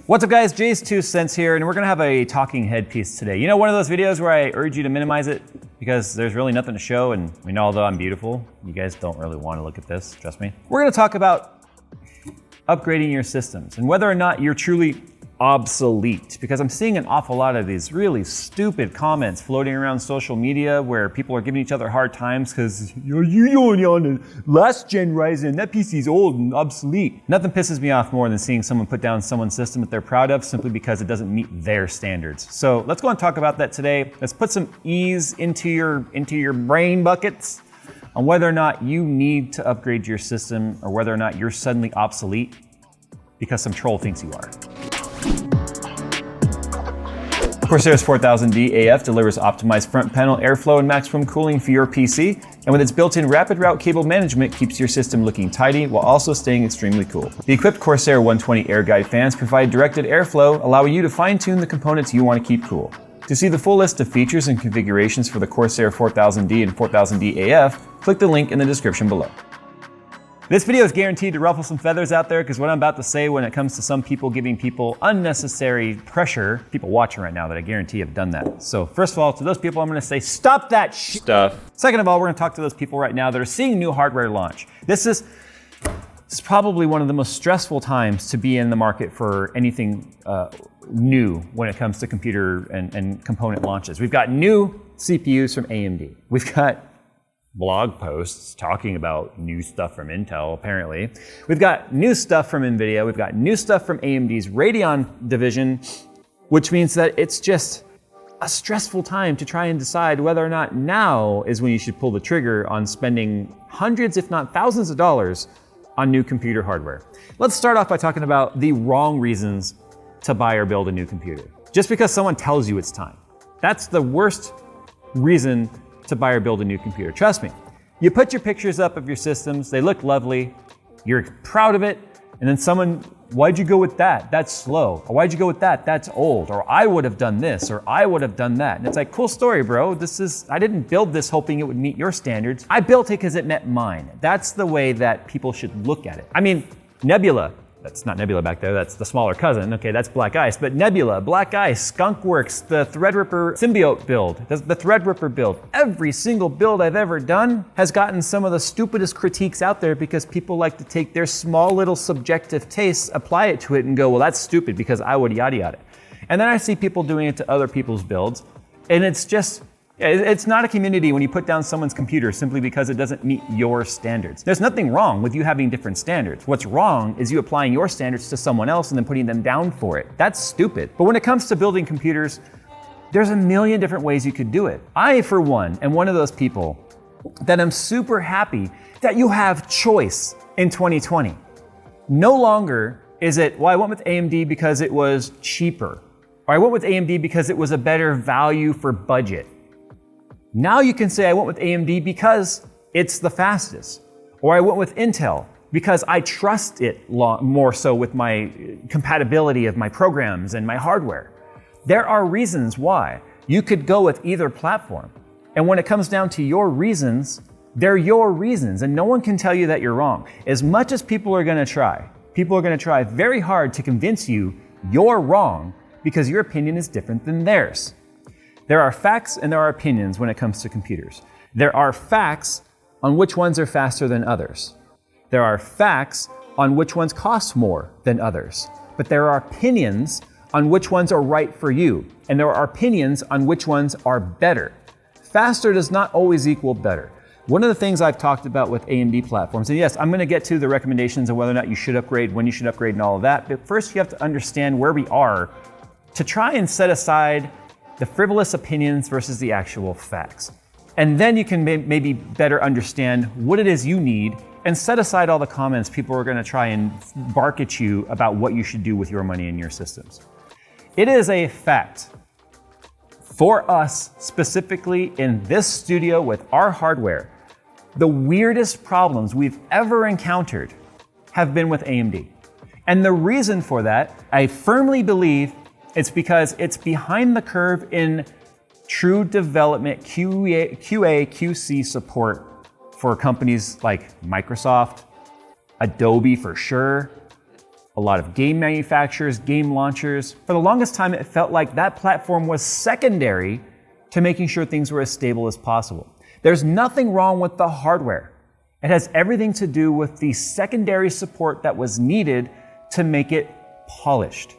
What's up guys, Jay's 2 cents here, and we're gonna have a talking head piece today. You know, one of those videos where I urge you to minimize it because there's really nothing to show, and we know although I'm beautiful, you guys don't really wanna look at this, trust me. We're gonna talk about upgrading your systems and whether or not you're truly obsolete, because I'm seeing an awful lot of these really stupid comments floating around social media where people are giving each other hard times because you're only on the last gen Ryzen, that PC's old and obsolete. Nothing pisses me off more than seeing someone put down someone's system that they're proud of simply because it doesn't meet their standards. So let's go and talk about that today. Let's put some ease into your brain buckets on whether or not you need to upgrade your system or whether or not you're suddenly obsolete because some troll thinks you are. Corsair's 4000D AF delivers optimized front panel airflow and maximum cooling for your PC, and with its built-in rapid route cable management keeps your system looking tidy while also staying extremely cool. The equipped Corsair 120 Air Guide fans provide directed airflow, allowing you to fine-tune the components you want to keep cool. To see the full list of features and configurations for the Corsair 4000D and 4000D AF, click the link in the description below. This video is guaranteed to ruffle some feathers out there because what I'm about to say when it comes to some people giving people unnecessary pressure, people watching right now that I guarantee have done that. So first of all, to those people, I'm gonna say, stop that stuff. Second of all, we're gonna talk to those people right now that are seeing new hardware launch. This is probably one of the most stressful times to be in the market for anything new when it comes to computer and component launches. We've got new CPUs from AMD. We've got blog posts talking about new stuff from Intel, apparently. We've got new stuff from NVIDIA. We've got new stuff from AMD's Radeon division, which means that it's just a stressful time to try and decide whether or not now is when you should pull the trigger on spending hundreds, if not thousands of dollars on new computer hardware. Let's start off by talking about the wrong reasons to buy or build a new computer. Just because someone tells you it's time. That's the worst reason to buy or build a new computer. Trust me, you put your pictures up of your systems, they look lovely, you're proud of it, and then someone, why'd you go with that? That's slow. Or why'd you go with that? That's old. Or I would have done this, or I would have done that. And it's like, cool story, bro. I didn't build this hoping it would meet your standards. I built it because it met mine. That's the way that people should look at it. I mean, Nebula. That's not Nebula back there, that's the smaller cousin. Okay, that's Black Ice. But Nebula, Black Ice, Skunkworks, the Threadripper Symbiote build, the Threadripper build. Every single build I've ever done has gotten some of the stupidest critiques out there because people like to take their small little subjective tastes, apply it to it and go, well, that's stupid because I would yada yada. And then I see people doing it to other people's builds, and it's not a community when you put down someone's computer simply because it doesn't meet your standards. There's nothing wrong with you having different standards. What's wrong is you applying your standards to someone else and then putting them down for it. That's stupid. But when it comes to building computers, there's a million different ways you could do it. I, for one, am one of those people that I'm super happy that you have choice in 2020. No longer is it, well, I went with AMD because it was cheaper, or I went with AMD because it was a better value for budget. Now you can say I went with AMD because it's the fastest, or I went with Intel because I trust it more so with my compatibility of my programs and my hardware. There are reasons why. You could go with either platform. And when it comes down to your reasons, they're your reasons, and no one can tell you that you're wrong. As much as people are gonna try very hard to convince you you're wrong because your opinion is different than theirs. There are facts and there are opinions when it comes to computers. There are facts on which ones are faster than others. There are facts on which ones cost more than others. But there are opinions on which ones are right for you. And there are opinions on which ones are better. Faster does not always equal better. One of the things I've talked about with AMD platforms, and yes, I'm gonna get to the recommendations of whether or not you should upgrade, when you should upgrade and all of that, but first you have to understand where we are to try and set aside the frivolous opinions versus the actual facts. And then you can maybe better understand what it is you need and set aside all the comments people are gonna try and bark at you about what you should do with your money and your systems. It is a fact for us specifically in this studio with our hardware, the weirdest problems we've ever encountered have been with AMD. And the reason for that, I firmly believe, it's because it's behind the curve in true development, QA, QC support for companies like Microsoft, Adobe for sure, a lot of game manufacturers, game launchers. For the longest time, it felt like that platform was secondary to making sure things were as stable as possible. There's nothing wrong with the hardware. It has everything to do with the secondary support that was needed to make it polished.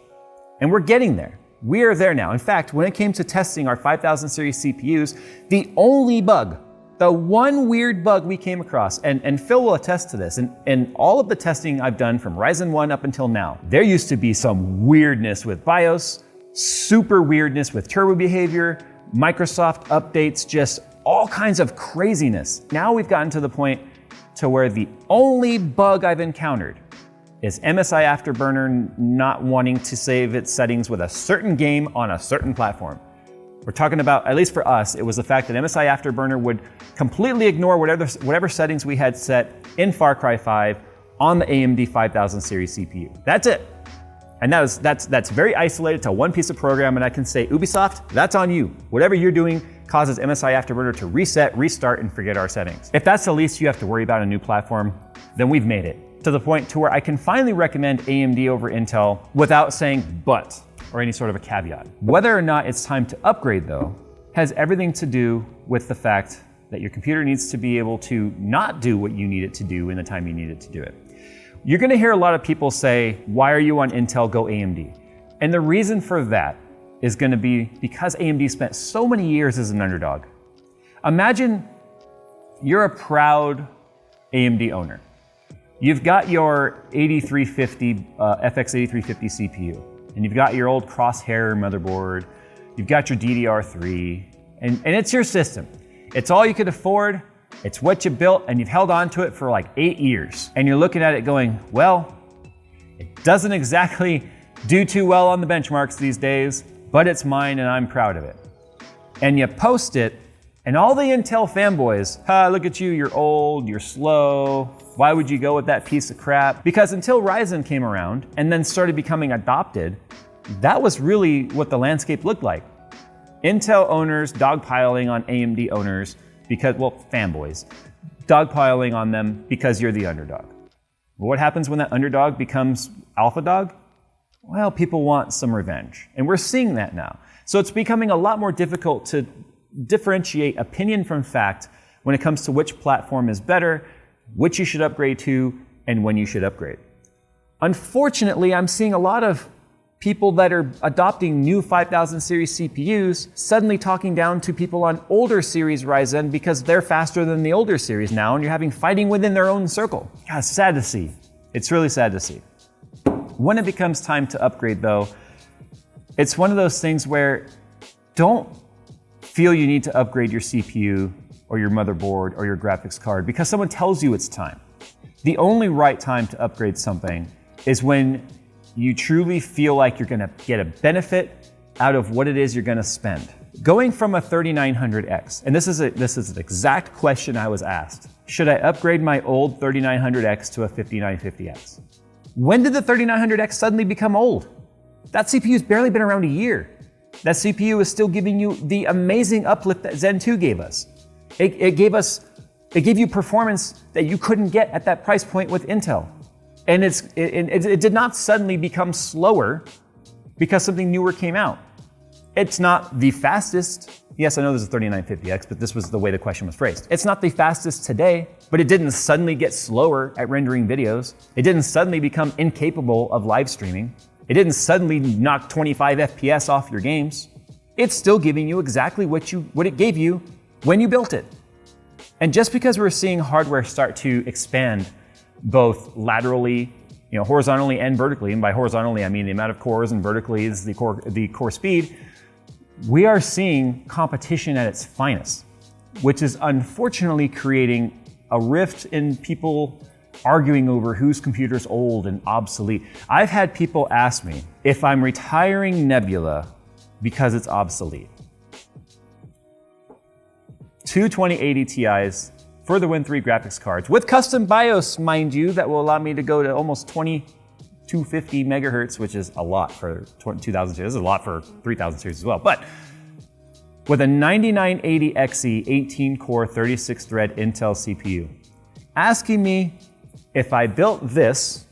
And we're getting there. We are there now. In fact, when it came to testing our 5000 series CPUs, the only bug, the one weird bug we came across, and Phil will attest to this, and all of the testing I've done from Ryzen 1 up until now, there used to be some weirdness with BIOS, super weirdness with turbo behavior, Microsoft updates, just all kinds of craziness. Now we've gotten to the point to where the only bug I've encountered is MSI Afterburner not wanting to save its settings with a certain game on a certain platform. We're talking about, at least for us, it was the fact that MSI Afterburner would completely ignore whatever settings we had set in Far Cry 5 on the AMD 5000 series CPU. That's it. And that's very isolated to one piece of program, and I can say, Ubisoft, that's on you. Whatever you're doing causes MSI Afterburner to reset, restart, and forget our settings. If that's the least you have to worry about a new platform, then we've made it to the point to where I can finally recommend AMD over Intel without saying but or any sort of a caveat. Whether or not it's time to upgrade, though, has everything to do with the fact that your computer needs to be able to not do what you need it to do in the time you need it to do it. You're gonna hear a lot of people say, why are you on Intel, go AMD? And the reason for that is gonna be because AMD spent so many years as an underdog. Imagine you're a proud AMD owner. You've got your 8350, FX 8350 CPU, and you've got your old Crosshair motherboard, you've got your DDR3, and it's your system. It's all you could afford, it's what you built, and you've held on to it for like 8 years. And you're looking at it going, well, it doesn't exactly do too well on the benchmarks these days, but it's mine and I'm proud of it. And you post it, and all the Intel fanboys, look at you, you're old, you're slow, why would you go with that piece of crap? Because until Ryzen came around and then started becoming adopted, that was really what the landscape looked like. Intel owners dogpiling on AMD owners because, well, fanboys, dogpiling on them because you're the underdog. What happens when that underdog becomes alpha dog? Well, people want some revenge, and we're seeing that now. So it's becoming a lot more difficult to differentiate opinion from fact when it comes to which platform is better, which you should upgrade to, and when you should upgrade. Unfortunately, I'm seeing a lot of people that are adopting new 5000 series CPUs suddenly talking down to people on older series Ryzen because they're faster than the older series now, and you're having fighting within their own circle. God, it's sad to see. It's really sad to see. When it becomes time to upgrade, though, it's one of those things where don't feel you need to upgrade your CPU or your motherboard or your graphics card because someone tells you it's time. The only right time to upgrade something is when you truly feel like you're gonna get a benefit out of what it is you're gonna spend. Going from a 3900X, and this is an exact question I was asked. Should I upgrade my old 3900X to a 5950X? When did the 3900X suddenly become old? That CPU's barely been around a year. That CPU is still giving you the amazing uplift that Zen 2 gave us. It gave you performance that you couldn't get at that price point with Intel. And it did not suddenly become slower because something newer came out. It's not the fastest. Yes, I know there's a 3950X, but this was the way the question was phrased. It's not the fastest today, but it didn't suddenly get slower at rendering videos. It didn't suddenly become incapable of live streaming. It didn't suddenly knock 25 FPS off your games. It's still giving you exactly what it gave you when you built it. And just because we're seeing hardware start to expand both laterally, horizontally and vertically, and by horizontally I mean the amount of cores and vertically is the core speed, we are seeing competition at its finest, which is unfortunately creating a rift in people arguing over whose computer's old and obsolete. I've had people ask me if I'm retiring Nebula because it's obsolete. Two 2080 Ti's for the Win 3 graphics cards with custom BIOS, mind you, that will allow me to go to almost 2250 megahertz, which is a lot for 2000 series. This is a lot for 3000 series as well. But with a 9980XE 18-core 36-thread Intel CPU, asking me if I built this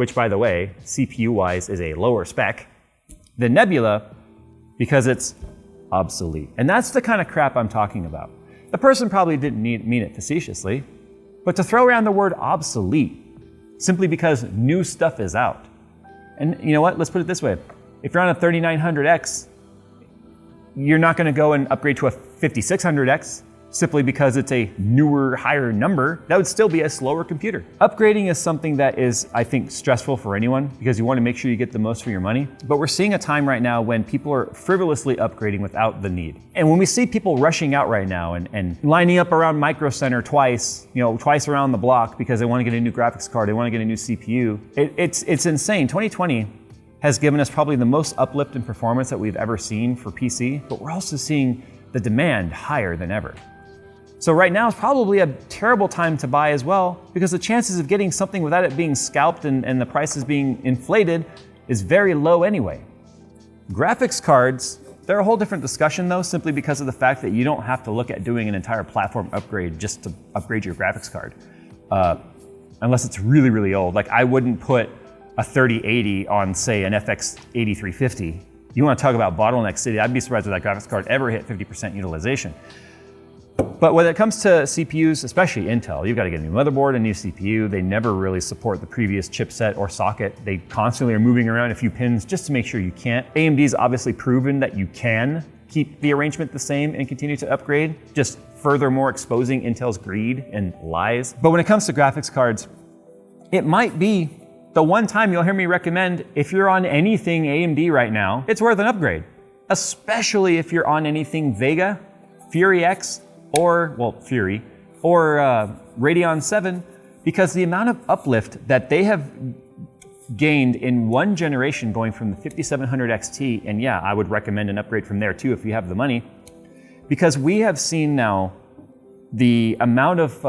which by the way, CPU-wise is a lower spec, than Nebula because it's obsolete. And that's the kind of crap I'm talking about. The person probably didn't mean it facetiously, but to throw around the word obsolete simply because new stuff is out. And you know what? Let's put it this way. If you're on a 3900X, you're not going to go and upgrade to a 5600X simply because it's a newer, higher number. That would still be a slower computer. Upgrading is something that is, I think, stressful for anyone because you want to make sure you get the most for your money. But we're seeing a time right now when people are frivolously upgrading without the need. And when we see people rushing out right now and lining up around Micro Center twice around the block because they want to get a new graphics card, they want to get a new CPU, it's insane. 2020 has given us probably the most uplift in performance that we've ever seen for PC, but we're also seeing the demand higher than ever. So right now is probably a terrible time to buy as well because the chances of getting something without it being scalped and the prices being inflated is very low anyway. Graphics cards, they're a whole different discussion though, simply because of the fact that you don't have to look at doing an entire platform upgrade just to upgrade your graphics card. Unless it's really, really old. Like I wouldn't put a 3080 on, say, an FX 8350. You want to talk about bottleneck city, I'd be surprised if that graphics card ever hit 50% utilization. But when it comes to CPUs, especially Intel, you've got to get a new motherboard, a new CPU. They never really support the previous chipset or socket. They constantly are moving around a few pins just to make sure you can't. AMD's obviously proven that you can keep the arrangement the same and continue to upgrade, just furthermore exposing Intel's greed and lies. But when it comes to graphics cards, it might be the one time you'll hear me recommend, if you're on anything AMD right now, it's worth an upgrade. Especially if you're on anything Vega, Fury X, or Radeon 7, because the amount of uplift that they have gained in one generation going from the 5700 XT, and yeah, I would recommend an upgrade from there too if you have the money, because we have seen now the amount of,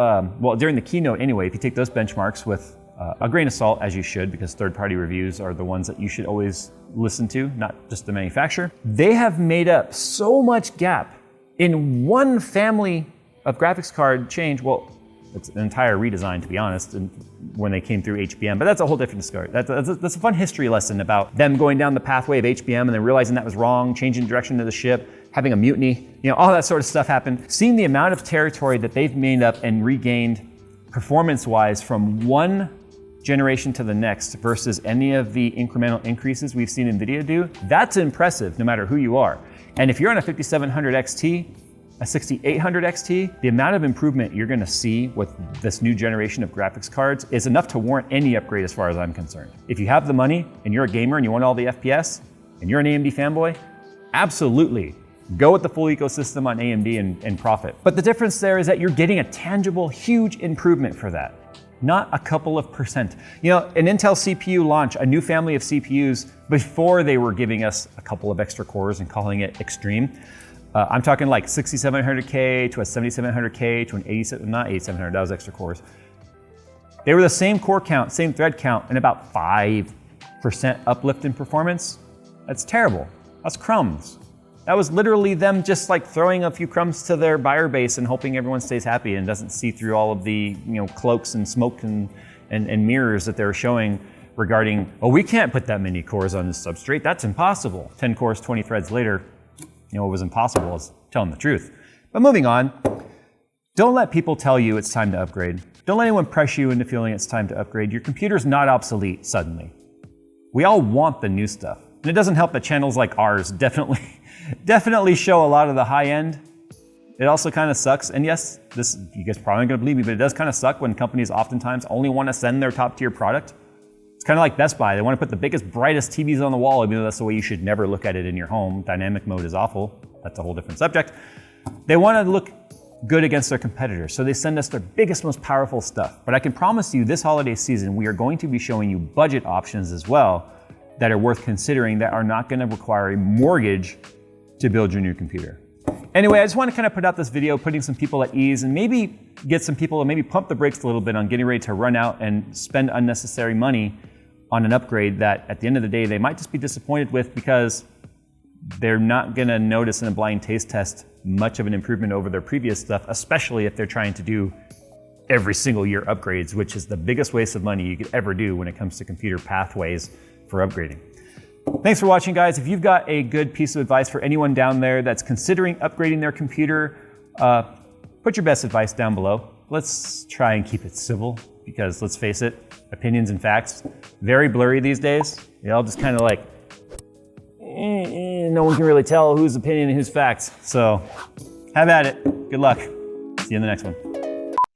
during the keynote anyway, if you take those benchmarks with a grain of salt, as you should, because third-party reviews are the ones that you should always listen to, not just the manufacturer. They have made up so much gap in one family of graphics card change. Well, it's an entire redesign, to be honest, and when they came through HBM, but that's a whole different story. That's a fun history lesson about them going down the pathway of HBM and then realizing that was wrong, changing direction of the ship, having a mutiny, all that sort of stuff happened. Seeing the amount of territory that they've made up and regained performance-wise from one generation to the next versus any of the incremental increases we've seen NVIDIA do, that's impressive no matter who you are. And if you're on a 5700 XT, a 6800 XT, the amount of improvement you're gonna see with this new generation of graphics cards is enough to warrant any upgrade as far as I'm concerned. If you have the money and you're a gamer and you want all the FPS and you're an AMD fanboy, absolutely. Go with the full ecosystem on AMD and profit. But the difference there is that you're getting a tangible, huge improvement for that. Not a couple of percent. An Intel CPU launch, a new family of CPUs, before they were giving us a couple of extra cores and calling it extreme. I'm talking like 6700K to a 7700K to an 8700, that was extra cores. They were the same core count, same thread count, and about 5% uplift in performance. That's terrible. That's crumbs. That was literally them just like throwing a few crumbs to their buyer base and hoping everyone stays happy and doesn't see through all of the cloaks and smoke and mirrors that they're showing regarding, we can't put that many cores on this substrate. That's impossible. 10 cores, 20 threads later, what was impossible is telling the truth. But moving on, don't let people tell you it's time to upgrade. Don't let anyone press you into feeling it's time to upgrade. Your computer's not obsolete suddenly. We all want the new stuff. And it doesn't help that channels like ours definitely show a lot of the high end. It also kind of sucks, and yes, you guys probably aren't gonna believe me, but it does kind of suck when companies oftentimes only want to send their top tier product. It's kind of like Best Buy. They want to put the biggest, brightest TVs on the wall, even though that's the way you should never look at it in your home. Dynamic mode is awful. That's a whole different subject. They want to look good against their competitors, so they send us their biggest, most powerful stuff. But I can promise you this holiday season, we are going to be showing you budget options as well that are worth considering that are not going to require a mortgage to build your new computer. Anyway, I just want to kind of put out this video, putting some people at ease and maybe get some people to maybe pump the brakes a little bit on getting ready to run out and spend unnecessary money on an upgrade that at the end of the day, they might just be disappointed with because they're not going to notice in a blind taste test much of an improvement over their previous stuff, especially if they're trying to do every single year upgrades, which is the biggest waste of money you could ever do when it comes to computer pathways for upgrading. Thanks for watching, guys. If you've got a good piece of advice for anyone down there that's considering upgrading their computer, put your best advice down below. Let's try and keep it civil because let's face it, opinions and facts, very blurry these days. They all just kind of like, no one can really tell whose opinion and whose facts. So have at it. Good luck. See you in the next one.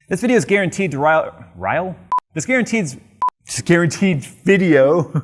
This video is guaranteed to rile? This guaranteed video